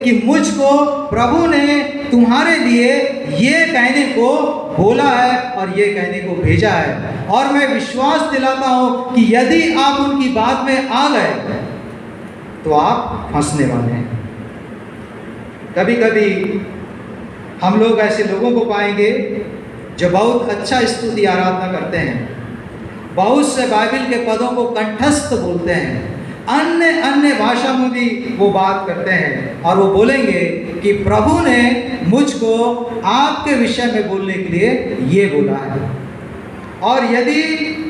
कि मुझको प्रभु ने तुम्हारे लिए ये कहने को बोला है और ये कहने को भेजा है। और मैं विश्वास दिलाता हूं कि यदि आप उनकी बात में आ गए तो आप फंसने वाले हैं। कभी कभी हम लोग ऐसे लोगों को पाएंगे जो बहुत अच्छा स्तुति आराधना करते हैं, बहुत से बाइबल के पदों को कंठस्थ बोलते हैं, अन्य भाषा में भी वो बात करते हैं और वो बोलेंगे कि प्रभु ने मुझको आपके विषय में बोलने के लिए ये बोला है। और यदि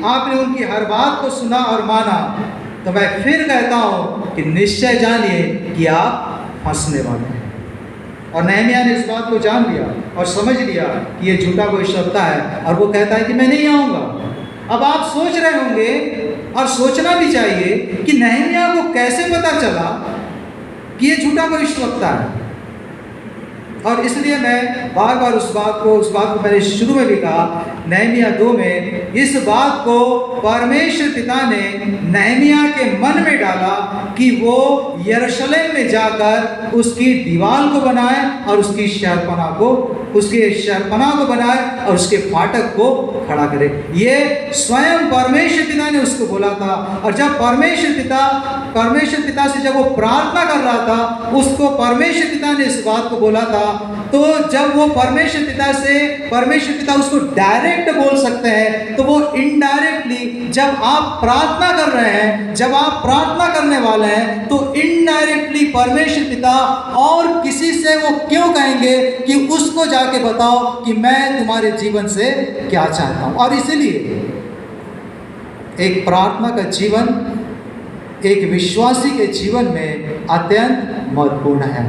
आपने उनकी हर बात को सुना और माना तो मैं फिर कहता हूँ कि निश्चय जानिए कि आप फंसने वाले हैं। और नहमिया ने इस बात को जान लिया और समझ लिया कि ये झूठा भविष्यवक्ता है और वो कहता है कि मैं नहीं आऊँगा। अब आप सोच रहे होंगे और सोचना भी चाहिए कि नहमिया को कैसे पता चला कि ये झूठा भविष्यवक्ता है। और इसलिए मैं बार बार उस बात को मैंने शुरू में भी कहा, नहमिया 2 में इस बात को परमेश्वर पिता ने नहमिया के मन में डाला कि वो यरूशलेम में जाकर उसकी दीवार को बनाए और उसके शहरपनाह को बनाए और उसके फाटक को खड़ा करे। ये स्वयं परमेश्वर पिता ने उसको बोला था। और जब परमेश्वर पिता से जब वो प्रार्थना कर रहा था, उसको परमेश्वर पिता ने इस बात को बोला था। तो जब वो परमेश्वर पिता उसको डायरेक्ट बोल सकते हैं, तो वो इनडायरेक्टली जब आप प्रार्थना कर रहे हैं, जब आप प्रार्थना करने वाले हैं, तो इनडायरेक्टली परमेश्वर पिता और किसी से वो क्यों कहेंगे कि उसको जाके बताओ कि मैं तुम्हारे जीवन से क्या चाहता हूं। और इसलिए एक प्रार्थना का जीवन एक विश्वासी के जीवन में अत्यंत महत्वपूर्ण है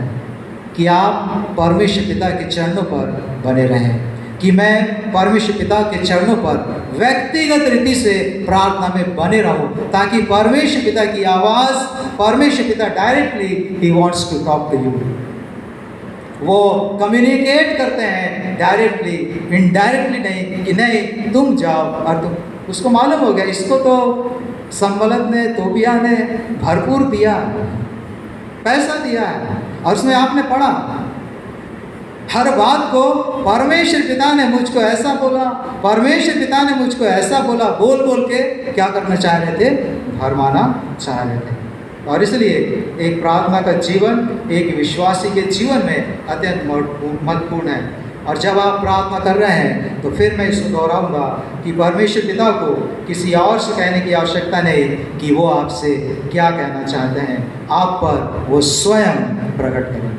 कि आप परमेश्वर पिता के चरणों पर बने रहें, कि मैं परमेश्वर पिता के चरणों पर व्यक्तिगत रीति से प्रार्थना में बने रहूं, ताकि परमेश्वर पिता की आवाज़, परमेश्वर पिता डायरेक्टली ही wants to talk to you. वो कम्युनिकेट करते हैं डायरेक्टली, इनडायरेक्टली नहीं कि नहीं तुम जाओ। और तुम उसको मालूम हो गया, इसको तो संबलत ने, तोबिया ने भरपूर दिया, पैसा दिया है। और उसमें आपने पढ़ा हर बात को परमेश्वर पिता ने मुझको ऐसा बोला, परमेश्वर पिता ने मुझको ऐसा बोला, बोल बोल के क्या करना चाह रहे थे, भरमाना चाह रहे थे। और इसलिए एक प्रार्थना का जीवन एक विश्वासी के जीवन में अत्यंत महत्वपूर्ण है। और जब आप प्रार्थना कर रहे हैं तो फिर मैं इसको दोहराऊंगा कि परमेश्वर पिता को किसी और से कहने की आवश्यकता नहीं कि वो आपसे क्या कहना चाहते हैं, आप पर वो स्वयं प्रकट करें।